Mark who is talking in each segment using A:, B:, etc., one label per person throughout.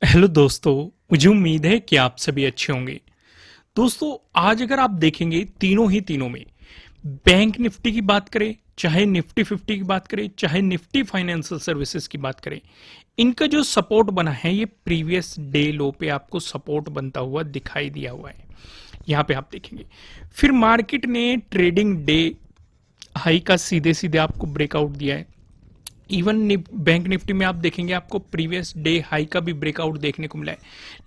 A: Hello दोस्तों। मुझे उम्मीद है कि आप सभी अच्छे होंगे। दोस्तों, आज अगर आप देखेंगे तीनों में बैंक निफ्टी की बात करें, चाहे निफ्टी 50 की बात करें, चाहे निफ्टी फाइनेंशियल सर्विसेज की बात करें, इनका जो सपोर्ट बना है ये प्रीवियस डे लो पे आपको सपोर्ट बनता हुआ दिखाई दिया हुआ है। यहाँ पे आप देखेंगे फिर मार्केट ने ट्रेडिंग डे हाई का सीधे सीधे आपको ब्रेकआउट दिया है। इवन बैंक निफ्टी में आप देखेंगे आपको प्रीवियस डे हाई का भी ब्रेकआउट देखने को मिला है,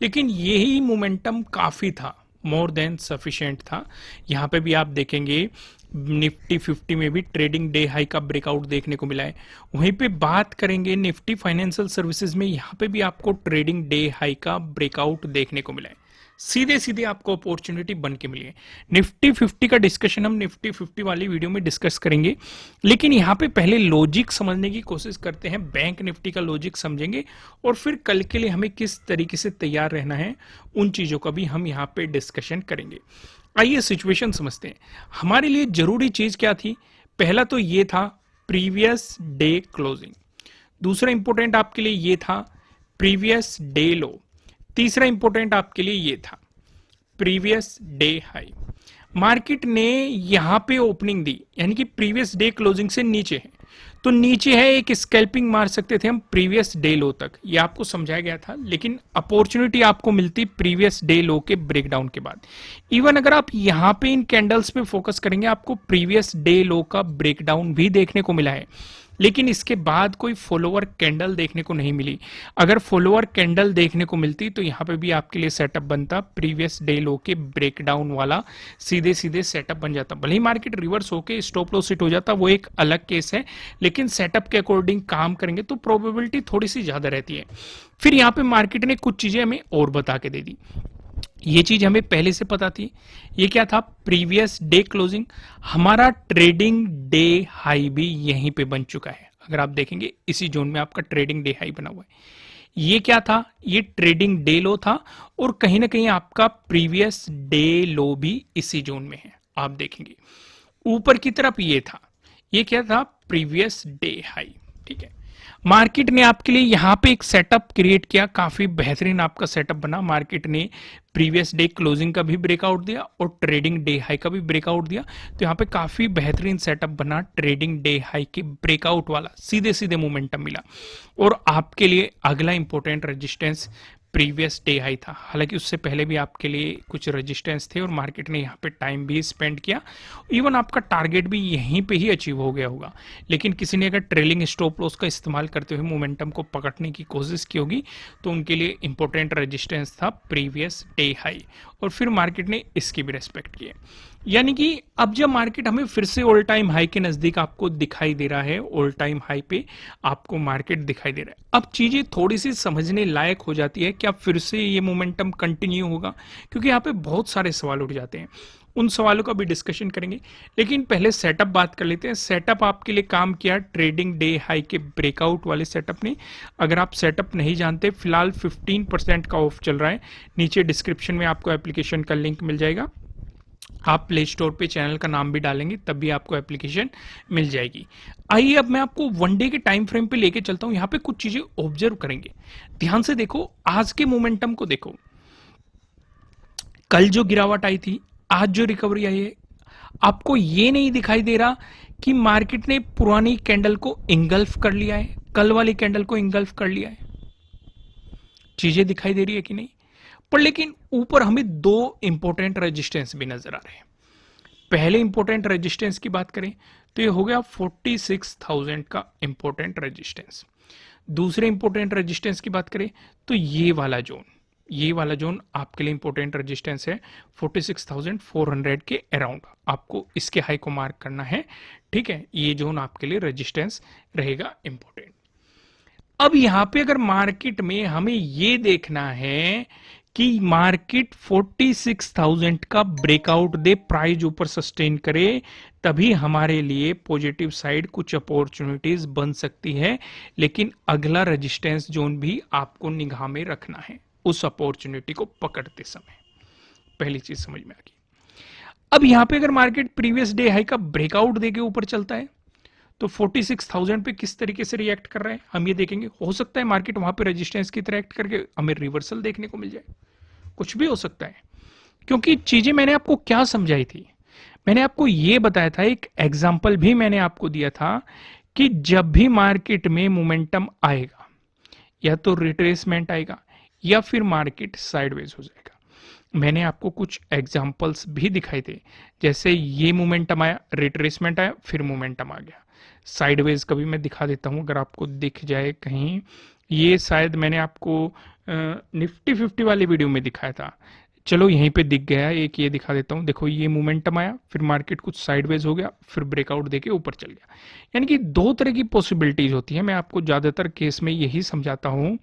A: लेकिन यही मोमेंटम काफी था, मोर देन सफिशिएंट था। यहाँ पे भी आप देखेंगे निफ्टी 50 में भी ट्रेडिंग डे हाई का ब्रेकआउट देखने को मिला है। वहीं पे बात करेंगे निफ्टी फाइनेंशियल सर्विसेज में, यहाँ पे भी आपको ट्रेडिंग डे हाई का ब्रेकआउट देखने को मिला है। सीधे सीधे आपको अपॉर्चुनिटी बन के मिली है। निफ्टी 50 का डिस्कशन हम निफ्टी 50 वाली वीडियो में डिस्कस करेंगे, लेकिन यहाँ पे पहले लॉजिक समझने की कोशिश करते हैं। बैंक निफ्टी का लॉजिक समझेंगे और फिर कल के लिए हमें किस तरीके से तैयार रहना है, उन चीजों का भी हम यहाँ पे डिस्कशन करेंगे। आइए सिचुएशन समझते हैं। हमारे लिए जरूरी चीज क्या थी? पहला तो ये था प्रीवियस डे क्लोजिंग। दूसरा इंपॉर्टेंट आपके लिए ये था प्रीवियस डे लो। तीसरा इंपॉर्टेंट आपके लिए ये था प्रीवियस डे हाई। मार्केट ने यहां पे ओपनिंग दी, यानी कि प्रीवियस डे क्लोजिंग से नीचे है, तो नीचे है एक स्कैल्पिंग मार सकते थे हम प्रीवियस डे लो तक, ये आपको समझाया गया था। लेकिन अपॉर्चुनिटी आपको मिलती प्रीवियस डे लो के ब्रेकडाउन के बाद। इवन अगर आप यहां पे इन कैंडल्स पे फोकस करेंगे, आपको प्रीवियस डे लो का ब्रेकडाउन भी देखने को मिला है, लेकिन इसके बाद कोई फॉलोअर कैंडल देखने को नहीं मिली। अगर फॉलोअर कैंडल देखने को मिलती तो यहां पे भी आपके लिए सेटअप बनता प्रीवियस डे लो के ब्रेकडाउन वाला, सीधे सीधे सेटअप बन जाता। भले ही मार्केट रिवर्स होके स्टॉप लॉस हिट हो जाता, वो एक अलग केस है, लेकिन सेटअप के अकॉर्डिंग काम करेंगे तो प्रोबेबिलिटी थोड़ी सी ज्यादा रहती है। फिर यहां पे मार्केट ने कुछ चीजें हमें और बता के दे दी। ये चीज हमें पहले से पता थी। ये क्या था? Previous day closing. हमारा ट्रेडिंग डे हाई भी यहीं पे बन चुका है। अगर आप देखेंगे इसी जोन में आपका ट्रेडिंग डे हाई बना हुआ है। ये क्या था? ये ट्रेडिंग डे लो था, और कहीं ना कहीं आपका प्रीवियस डे लो भी इसी जोन में है। आप देखेंगे ऊपर की तरफ ये था, ये क्या था? Previous day high. ठीक है, मार्केट ने आपके लिए यहां पे एक सेटअप क्रिएट किया, काफी बेहतरीन आपका सेटअप बना। मार्केट ने प्रीवियस डे क्लोजिंग का भी ब्रेकआउट दिया और ट्रेडिंग डे हाई का भी ब्रेकआउट दिया, तो यहाँ पे काफी बेहतरीन सेटअप बना ट्रेडिंग डे हाई के ब्रेकआउट वाला, सीधे सीधे मोमेंटम मिला। और आपके लिए अगला important resistance previous day high था। हालांकि उससे पहले भी आपके लिए कुछ रेजिस्टेंस थे और मार्केट ने यहाँ पे टाइम भी स्पेंड किया। इवन आपका टारगेट भी यहीं पे ही अचीव हो गया होगा, लेकिन किसी ने अगर ट्रेलिंग स्टॉप लॉस का इस्तेमाल करते हुए मोमेंटम को पकड़ने की कोशिश की होगी, तो उनके लिए इंपॉर्टेंट रेजिस्टेंस था प्रीवियस डे हाई, और फिर मार्केट ने इसकी भी रेस्पेक्ट की है। यानी कि अब जब मार्केट हमें फिर से ऑल टाइम हाई के नजदीक आपको दिखाई दे रहा है, ऑल टाइम हाई पे आपको मार्केट दिखाई दे रहा है, अब चीजें थोड़ी सी समझने लायक हो जाती है। क्या फिर से ये मोमेंटम कंटिन्यू होगा? क्योंकि यहाँ पे बहुत सारे सवाल उठ जाते हैं, उन सवालों का भी डिस्कशन करेंगे। लेकिन पहले सेटअप बात कर लेते हैं। सेटअप आपके लिए काम किया ट्रेडिंग डे हाई के ब्रेकआउट वाले सेटअप ने। अगर आप सेटअप नहीं जानते, फिलहाल 15% का ऑफ चल रहा है। नीचे डिस्क्रिप्शन में आपको एप्लीकेशन का लिंक मिल जाएगा, आप प्ले स्टोर पे चैनल का नाम भी डालेंगे तब भी आपको एप्लीकेशन मिल जाएगी। आइए अब मैं आपको वन डे के टाइम फ्रेम पे लेके चलता हूं। यहाँ पे कुछ चीजें ऑब्जर्व करेंगे, ध्यान से देखो। आज के मोमेंटम को देखो, कल जो गिरावट आई थी, आज जो रिकवरी आई है, आपको ये नहीं दिखाई दे रहा कि मार्केट ने पुरानी कैंडल को इंगल्फ कर लिया है, कल वाली कैंडल को इंगल्फ कर लिया है? चीजें दिखाई दे रही है कि नहीं? पर लेकिन ऊपर हमें दो इंपॉर्टेंट रेजिस्टेंस भी नजर आ रहे हैं। पहले इंपॉर्टेंट रेजिस्टेंस की बात करें तो ये हो गया 46,000 का इंपॉर्टेंट रेजिस्टेंस। दूसरे इंपॉर्टेंट रेजिस्टेंस की बात करें तो ये वाला जोन आपके लिए इंपॉर्टेंट रेजिस्टेंस है 46,400 के अराउंड। आपको इसके हाई को मार्क करना है। ठीक है, ये जोन आपके लिए रेजिस्टेंस रहेगा इंपॉर्टेंट। अब यहां पे अगर मार्केट में हमें ये देखना है कि मार्केट 46,000 का ब्रेकआउट दे, प्राइस ऊपर सस्टेन करे, तभी हमारे लिए पॉजिटिव साइड कुछ अपॉर्चुनिटीज बन सकती है। लेकिन अगला रेजिस्टेंस जोन भी आपको निगाह में रखना है उस अपॉर्चुनिटी को पकड़ते समय। पहली चीज समझ में आ गई। अब यहां पे अगर मार्केट प्रीवियस डे हाई का ब्रेकआउट देके ऊपर चलता है तो 46,000 पे किस तरीके से रिएक्ट कर रहा है हम ये देखेंगे। हो सकता है मार्केट वहां पे रेजिस्टेंस की तरह एक्ट करके हमें रिवर्सल देखने को मिल जाए, कुछ भी हो सकता है। क्योंकि चीजें मैंने आपको क्या समझाई थी, मैंने आपको ये बताया था, एक एग्जाम्पल भी मैंने आपको दिया था कि जब भी मार्केट में मोमेंटम आएगा या तो रिट्रेसमेंट आएगा या फिर मार्केट साइडवेज हो जाएगा। मैंने आपको कुछ एग्जांपल्स भी दिखाए थे, जैसे ये मोमेंटम आया, रिट्रेसमेंट आया, फिर मोमेंटम आ गया। साइडवेज का भी मैं दिखा देता हूं अगर आपको दिख जाए कहीं। ये शायद मैंने आपको निफ्टी 50 वाली वीडियो में दिखाया था, चलो यहीं पे दिख गया। एक ये दिखा देता हूं, देखो ये मोमेंटम आया, फिर मार्केट कुछ साइडवेज हो गया, फिर ब्रेकआउट देके ऊपर चल गया। यानी कि दो तरह की पॉसिबिलिटीज होती है। मैं आपको ज्यादातर केस में यही समझाता हूं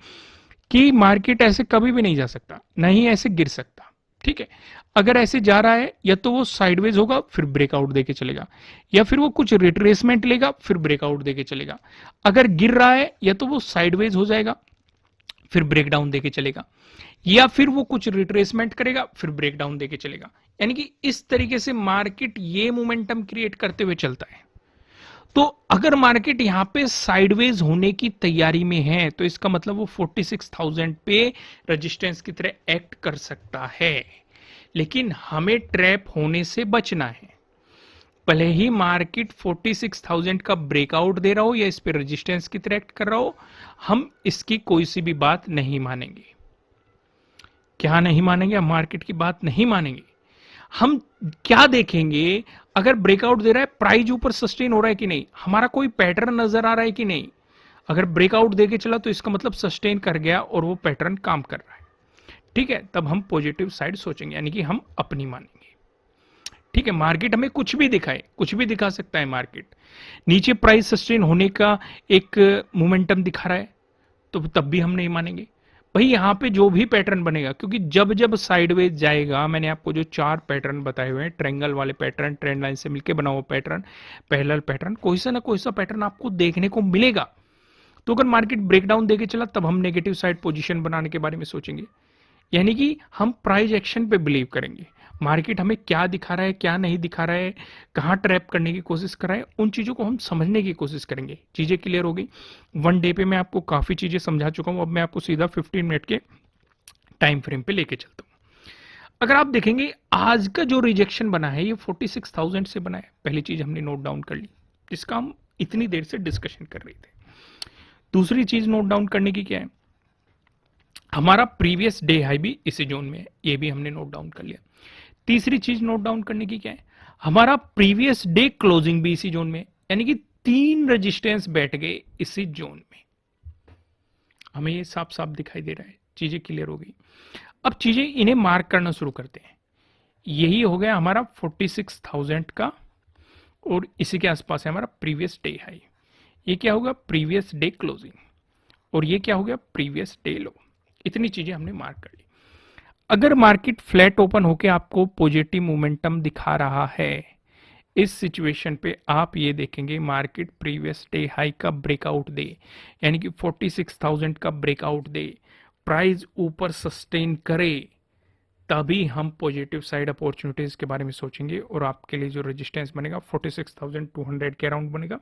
A: कि मार्केट ऐसे कभी भी नहीं जा सकता, नहीं ऐसे गिर सकता। ठीक है, अगर ऐसे जा रहा है या तो वो साइडवेज होगा फिर ब्रेकआउट देके चलेगा, या फिर वो कुछ रिट्रेसमेंट लेगा फिर ब्रेकआउट देके चलेगा। अगर गिर रहा है या तो वो साइडवेज हो जाएगा फिर ब्रेकडाउन देके चलेगा, या फिर वो कुछ रिट्रेसमेंट करेगा फिर ब्रेकडाउन देके चलेगा। यानी कि इस तरीके से मार्केट ये मोमेंटम क्रिएट करते हुए चलता है। तो अगर मार्केट यहां पे साइडवेज होने की तैयारी में है तो इसका मतलब वो 46,000 पे रेजिस्टेंस की तरह एक्ट कर सकता है। लेकिन हमें ट्रैप होने से बचना है। भले ही मार्केट 46,000 का ब्रेकआउट दे रहा हो या इस पे रेजिस्टेंस की तरह एक्ट कर रहा हो, हम इसकी कोई सी भी बात नहीं मानेंगे। क्या नहीं मानेंगे? हम मार्केट की बात नहीं मानेंगे। हम क्या देखेंगे, अगर ब्रेकआउट दे रहा है प्राइस ऊपर सस्टेन हो रहा है कि नहीं, हमारा कोई पैटर्न नजर आ रहा है कि नहीं। अगर ब्रेकआउट देके चला तो इसका मतलब सस्टेन कर गया और वो पैटर्न काम कर रहा है। ठीक है, तब हम पॉजिटिव साइड सोचेंगे, यानी कि हम अपनी मानेंगे। ठीक है, मार्केट हमें कुछ भी दिखाए, कुछ भी दिखा सकता है। मार्केट नीचे प्राइस सस्टेन होने का एक मोमेंटम दिखा रहा है तो तब भी हम नहीं मानेंगे। भाई यहां पे जो भी पैटर्न बनेगा, क्योंकि जब जब साइडवेज जाएगा, मैंने आपको जो 4 पैटर्न बताए हुए हैं, ट्रायंगल वाले पैटर्न, ट्रेंड लाइन से मिलकर बना हुआ पैटर्न, पैरेलल पैटर्न, कोई सा ना कोई सा पैटर्न आपको देखने को मिलेगा। तो अगर मार्केट ब्रेकडाउन देके चला तब हम नेगेटिव साइड पोजीशन बनाने के बारे में सोचेंगे। यानी कि हम प्राइस एक्शन पे बिलीव करेंगे। मार्केट हमें क्या दिखा रहा है, क्या नहीं दिखा रहा है, कहां ट्रैप करने की कोशिश कर रहा है, उन चीजों को हम समझने की कोशिश करेंगे। चीजें क्लियर हो गई। वन डे पे मैं आपको काफी चीजें समझा चुका हूं, अब मैं आपको सीधा 15 मिनट के टाइम फ्रेम पे लेके चलता हूं। अगर आप देखेंगे आज का जो रिजेक्शन बना है ये 46,000 से बना है। पहली चीज हमने नोट डाउन कर ली, जिसका हम इतनी देर से डिस्कशन कर रहे थे। दूसरी चीज नोट डाउन करने की क्या है, हमारा प्रीवियस डे हाई भी इसी जोन में है, ये भी हमने नोट डाउन कर लिया। तीसरी चीज नोट डाउन करने की क्या है, हमारा प्रीवियस डे क्लोजिंग भी इसी जोन में, यानी कि 3 रेजिस्टेंस बैठ गए इसी जोन में। हमें ये साफ साफ दिखाई दे रहा है, चीजें क्लियर हो गई। अब चीजें इन्हें मार्क करना शुरू करते हैं। यही हो गया हमारा 46,000 का, और इसी के आसपास है हमारा प्रीवियस डे हाई। ये क्या होगा, प्रीवियस डे क्लोजिंग, और ये क्या हो गया, प्रीवियस डे लो। इतनी चीजें हमने मार्क कर ली। अगर मार्केट फ्लैट ओपन होके आपको पॉजिटिव मोमेंटम दिखा रहा है, इस सिचुएशन पे आप ये देखेंगे मार्केट प्रीवियस डे हाई का ब्रेकआउट दे, यानी कि 46,000 का ब्रेकआउट दे, प्राइस ऊपर सस्टेन करे, तभी हम पॉजिटिव साइड अपॉर्चुनिटीज के बारे में सोचेंगे। और आपके लिए जो रेजिस्टेंस बनेगा 46,200 के अराउंड बनेगा।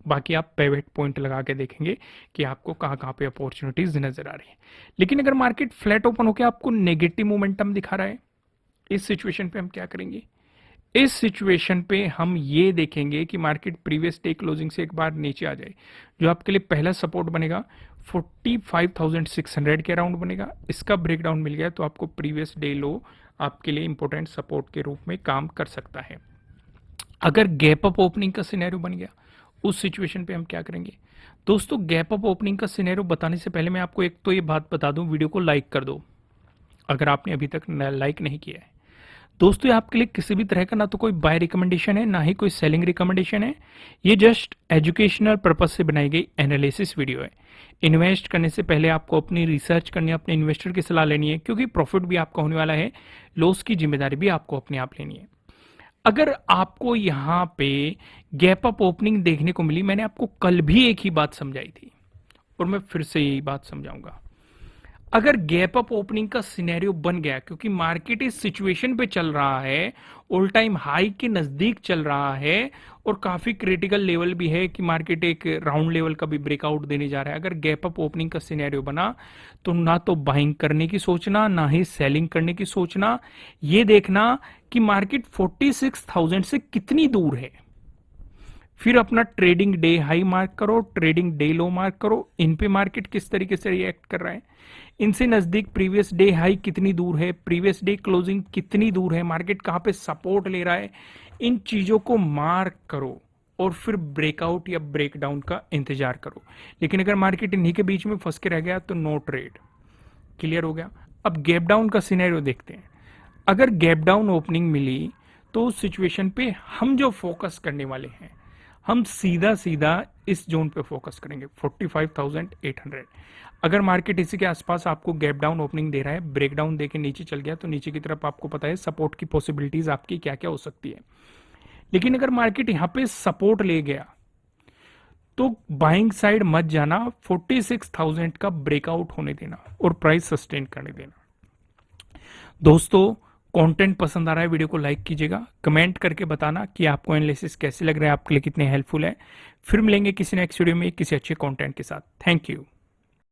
A: बाकी आप पिवट पॉइंट लगा के देखेंगे कि आपको कहाँ कहाँ पे अपॉर्चुनिटीज नजर आ रही है। लेकिन अगर मार्केट फ्लैट ओपन होकर आपको नेगेटिव मोमेंटम दिखा रहा है, इस सिचुएशन पे हम क्या करेंगे, इस सिचुएशन पे हम ये देखेंगे कि मार्केट प्रीवियस डे क्लोजिंग से एक बार नीचे आ जाए। जो आपके लिए पहला सपोर्ट बनेगा 45,600 के अराउंड बनेगा। इसका ब्रेकडाउन मिल गया तो आपको प्रीवियस डे लो आपके लिए इंपॉर्टेंट सपोर्ट के रूप में काम कर सकता है। अगर गैप अप ओपनिंग का सिनेरियो बन गया, उस सिचुएशन पे हम क्या करेंगे दोस्तों। गैप अप ओपनिंग का सिनेरियो बताने से पहले मैं आपको एक तो ये बात बता दूं, वीडियो को लाइक कर दो अगर आपने अभी तक लाइक नहीं किया है। दोस्तों ये आपके लिए किसी भी तरह का ना तो कोई बाय रिकमेंडेशन है, ना ही कोई सेलिंग रिकमेंडेशन है। ये जस्ट एजुकेशनल पर्पज से बनाई गई एनालिसिस वीडियो है। इन्वेस्ट करने से पहले आपको अपनी रिसर्च करनी है, अपने इन्वेस्टर की सलाह लेनी है, क्योंकि प्रॉफिट भी आपका होने वाला है, लॉस की जिम्मेदारी भी आपको अपने आप लेनी है। अगर आपको यहाँ पे गैप अप ओपनिंग देखने को मिली, मैंने आपको कल भी एक ही बात समझाई थी और मैं फिर से यही बात समझाऊंगा। अगर गैप अप ओपनिंग का सिनेरियो बन गया, क्योंकि मार्केट इस सिचुएशन पे चल रहा है, ऑल टाइम हाई के नजदीक चल रहा है और काफी क्रिटिकल लेवल भी है कि मार्केट एक राउंड लेवल का भी ब्रेकआउट देने जा रहा है, अगर गैप अप ओपनिंग का सिनेरियो बना तो ना तो बाइंग करने की सोचना, ना ही सेलिंग करने की सोचना, ये देखना कि मार्केट 46,000 से कितनी दूर है। फिर अपना ट्रेडिंग डे हाई मार्क करो, ट्रेडिंग डे लो मार्क करो, इन पे मार्केट किस तरीके से रिएक्ट कर रहा है, इनसे नजदीक प्रीवियस डे हाई कितनी दूर है, प्रीवियस डे क्लोजिंग कितनी दूर है, मार्केट कहां पे सपोर्ट ले रहा है, इन चीजों को मार्क करो और फिर ब्रेकआउट या ब्रेकडाउन का इंतजार करो। लेकिन अगर मार्केट इन्हीं के बीच में फंस के रह गया तो नो ट्रेड। क्लियर हो गया। अब गैप डाउन का सिनेरियो देखते हैं। अगर गैप डाउन ओपनिंग मिली तो उस सिचुएशन पे हम जो फोकस करने वाले हैं, हम सीधा सीधा इस जोन पे फोकस करेंगे 45,800। अगर मार्केट इसी के आसपास आपको गैप डाउन ओपनिंग दे रहा है, ब्रेक डाउन देके नीचे चल गया तो नीचे की तरफ आपको पता है सपोर्ट की पॉसिबिलिटीज आपकी क्या क्या हो सकती है। लेकिन अगर मार्केट यहां पे सपोर्ट ले गया तो बाइंग साइड मत जाना, 46,000 का ब्रेकआउट होने देना और प्राइस सस्टेन करने देना। दोस्तों, कंटेंट पसंद आ रहा है, वीडियो को लाइक कीजिएगा, कमेंट करके बताना कि आपको एनालिसिस कैसे लग रहा है, आपके लिए कितने हेल्पफुल है। फिर मिलेंगे किसी नेक्स्ट वीडियो में किसी अच्छे कंटेंट के साथ। Thank you.